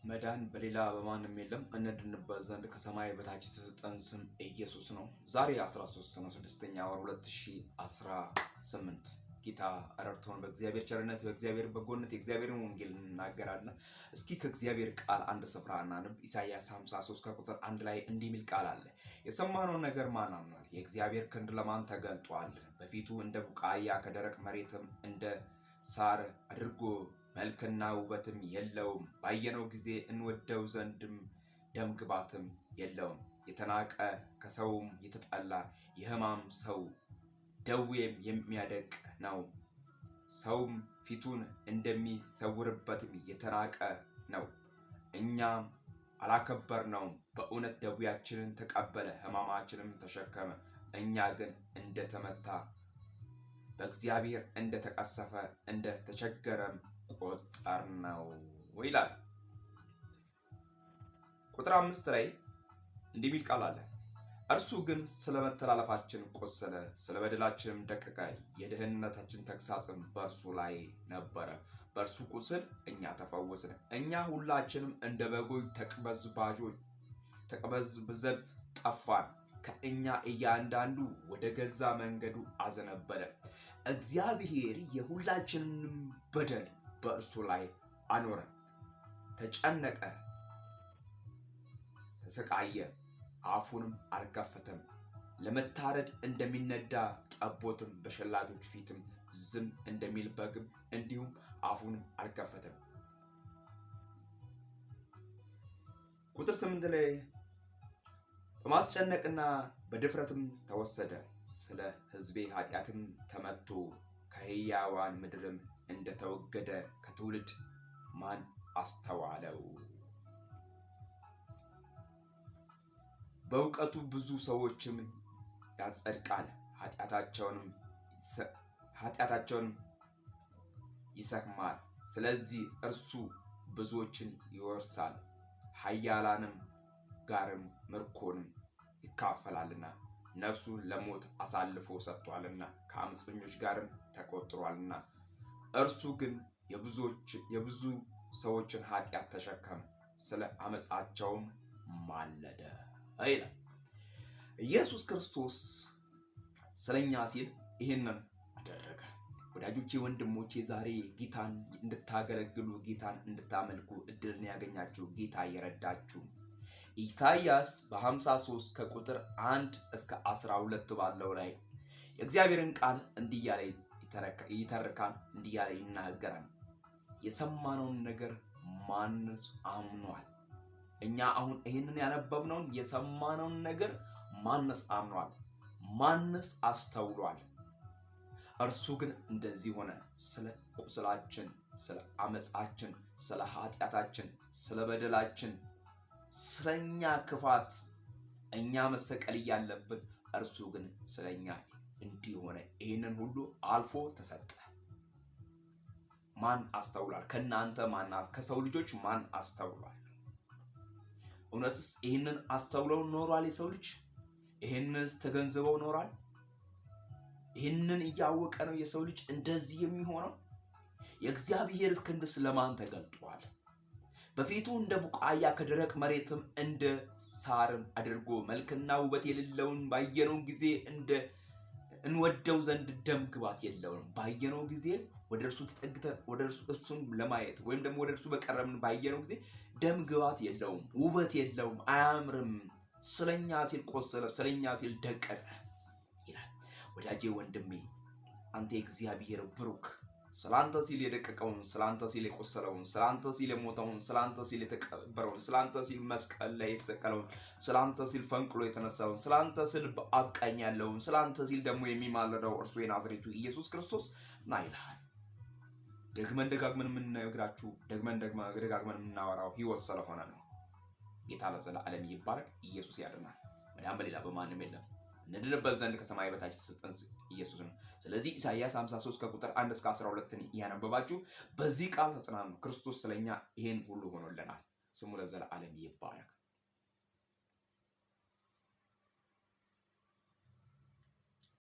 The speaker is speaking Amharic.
መዳን በሌላ በማንም የለም እንድንበት ዘንድ ከሰማይ በታች የተሰጠን ስም ኢየሱስ ነው። ዛሬ 13 ነው 6ኛ ወር 2018 ጌታ ረድቶን በእግዚአብሔር ቸርነት በእግዚአብሔር በጎነት የእግዚአብሔርን ወንጌል እንናገራለን። እስኪ ከእግዚአብሔር ቃል አንድ ስፍራ እናንብ። ኢሳይያስ 53 ከቁጥር 1 ላይ እንዲህ የሚል ቃል አለ። የሰማነውን ነገር ማን አምኗል? የእግዚአብሔር ክንድ ለማን ተገልጧል? በፊቱ እንደ ቡቃያ ከደረቅ መሬትም እንደ ሳር አድርጎ መልክና ውበትም የለውም። ባየነው ጊዜ እንወደው ዘንድም ደም ግባትም የለውም። የተናቀ ከሰውም የተጠላ የሕማም ሰው ደዌም የሚያደቅ ነው። ሰውም ፊቱን እንደሚሰውርበትም የተናቀ ነው። እኛም አላከበርነውም። በእውነት ደዌያችንን ተቀበለ፣ ሕማማችንም ተሸከመ። እኛ ግን እንደተመታ በእግዚአብሔር እንደተቀሰፈ እንደተቸገረም ቆጠርነው ይላል። ቁጥር 5 ላይ እንዲህ የሚል ቃል አለ። እርሱ ግን ስለ መተላለፋችን ቆሰለ፣ ስለ በደላችንም ደቀቀ። የድህነታችን ተግሣጽም በእርሱ ላይ ነበረ፣ በእርሱ ቁስል እኛ ተፈወስን። እኛ ሁላችንም እንደ በጎች ተቅበዝብዘን ጠፋን፣ ከእኛ እያንዳንዱ ወደ ገዛ መንገዱ አዘነበለ። እግዚአብሔር የሁላችንንም በደል በእርሱ ላይ አኖረ። ተጨነቀ፣ ተሰቃየ፣ አፉንም አልከፈተም። ለመታረድ እንደሚነዳ ጠቦትም በሸላቾች ፊትም ዝም እንደሚል በግም እንዲሁም አፉንም አልከፈተም። ቁጥር 8 ላይ በማስጨነቅና በድፍረትም ተወሰደ፣ ስለ ሕዝቤ ኃጢአትም ተመቶ ከሕያዋን ምድርም እንደተወገደ ከትውልድ ማን አስተዋለው? በእውቀቱ ብዙ ሰዎችም ያጸድቃል፣ ኃጢአታቸውንም ይሰክማል። ስለዚህ እርሱ ብዙዎችን ይወርሳል፣ ኃያላንም ጋርም ምርኮንም ይካፈላልና። ነፍሱን ለሞት አሳልፎ ሰጥቷልና ከአመፀኞች ጋርም ተቆጥሯልና። እርሱ ግን የብዙ ሰዎችን ኃጢአት ተሸከመ፣ ስለ አመፃቸውም ማለደ ይላል። ኢየሱስ ክርስቶስ ስለኛ ሲል ይህንን አደረገ። ወዳጆቼ፣ ወንድሞቼ፣ ዛሬ ጌታን እንድታገለግሉ ጌታን እንድታመልኩ እድልን ያገኛችሁ ጌታ የረዳችሁ ኢሳይያስ በ53 ከቁጥር 1 እስከ 12 ባለው ላይ የእግዚአብሔርን ቃል እንዲህ እያለ ይተርካል፣ እንዲህ እያለ ይናገራል። የሰማነውን ነገር ማንስ አምኗል? እኛ አሁን ይህንን ያነበብነውን የሰማነውን ነገር ማንስ አምኗል? ማንስ አስተውሏል? እርሱ ግን እንደዚህ ሆነ። ስለ ቁስላችን፣ ስለ አመፃችን፣ ስለ ኃጢአታችን፣ ስለ በደላችን፣ ስለኛ ክፋት እኛ መሰቀል እያለብን እርሱ ግን ስለኛ እንዲህ ሆነ። ይህንን ሁሉ አልፎ ተሰጠ። ማን አስተውሏል? ከናንተ ከሰው ልጆች ማን አስተውሏል? እውነትስ ይህንን አስተውለው ኖሯል? የሰው ልጅ ይህንስ ተገንዝበው ኖሯል? ይህንን እያወቀ ነው የሰው ልጅ እንደዚህ የሚሆነው? የእግዚአብሔር ክንድስ ለማን ተገልጧል? በፊቱ እንደ ቡቃያ ከደረቅ መሬትም እንደ ሳርም አድርጎ መልክና ውበት የሌለውን ባየነው ጊዜ እንወደው ዘንድ ደም ግባት የለውም። ባየነው ጊዜ ወደ እርሱ ተጠግተን ወደ እርሱን ለማየት ወይም ደግሞ ወደ እርሱ በቀረብን ባየነው ጊዜ ደም ግባት የለውም፣ ውበት የለውም፣ አያምርም። ስለኛ ሲል ቆሰለ፣ ስለኛ ሲል ደቀቀ ይላል። ወዳጄ፣ ወንድሜ፣ አንተ የእግዚአብሔር ብሩክ፣ ስላንተ ሲል የደቀቀውን፣ ስላንተ ሲል የቆሰለውን፣ ስላንተ ሲል የሞተውን፣ ስላንተ ሲል የተቀበረውን፣ ስላንተ ሲል መስቀል ላይ የተሰቀለውን፣ ስላንተ ሲል ፈንቅሎ የተነሳውን፣ ስላንተ ሲል በአብ ቀኝ ያለውን፣ ስላንተ ሲል ደግሞ የሚማለደው እርሱ የናዝሬቱ ኢየሱስ ክርስቶስ ና ይልሃል። ደግመን ደጋግመን የምንነግራችሁ ደጋግመን የምናወራው ሕይወት ስለሆነ ነው። ጌታ ለዘላለም ይባረክ። ኢየሱስ ያድናል። መዳን በሌላ በማንም የለም። እንድንበት ዘንድ ከሰማይ በታች የተሰጠን ኢየሱስ ነው። ስለዚህ ኢሳይያስ 53 ከቁጥር 1 እስከ 12 እያነበባችሁ በዚህ ቃል ተጽናኑ። ክርስቶስ ስለኛ ይሄን ሁሉ ሆኖልናል። ስሙ ለዘላለም ይባረክ።